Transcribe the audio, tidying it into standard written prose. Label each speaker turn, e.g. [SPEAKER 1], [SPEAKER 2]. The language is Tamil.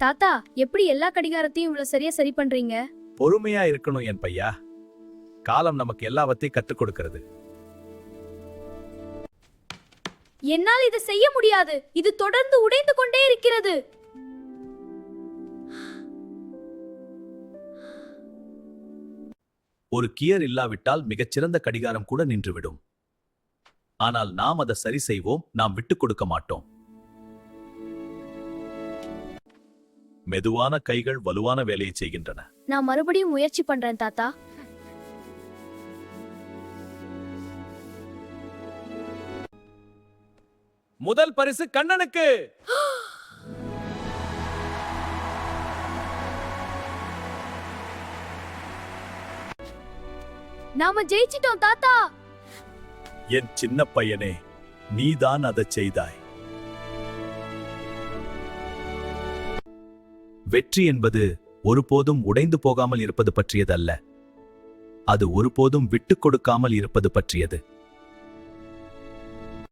[SPEAKER 1] தாத்தா, எப்படி எல்லா கடிகாரத்தையும் இவ்வளவு சரியா சரி பண்றீங்க?
[SPEAKER 2] பொறுமையா இருக்கணும் என் பையா. காலம் நமக்கு எல்லாவற்றையும் கற்றுக் கொடுக்கிறது.
[SPEAKER 1] என்னால் இதை செய்ய முடியாது. இது தொடர்ந்து உடைந்து கொண்டே இருக்கிறது.
[SPEAKER 2] ஒரு கியர் இல்லாவிட்டால் மிகச்சிறந்த கடிகாரம் கூட நின்றுவிடும். ஆனால் நாம் அதை சரி செய்வோம், நாம் விட்டுக் கொடுக்க மாட்டோம். மெதுவான கைகள் வலுவான வேலையை செய்கின்றன.
[SPEAKER 1] நான் மறுபடியும் முயற்சி பண்றேன் தாத்தா.
[SPEAKER 2] முதல் பரிசு கண்ணனுக்கு.
[SPEAKER 1] நாம ஜெயிச்சிட்டோம் தாத்தா.
[SPEAKER 2] என் சின்ன பையனே, நீதான் அதை செய்தாய். வெற்றி என்பது ஒருபோதும் உடைந்து போகாமல் இருப்பது பற்றியதல்ல, அது ஒருபோதும் விட்டுக் கொடுக்காமல் இருப்பது பற்றியது.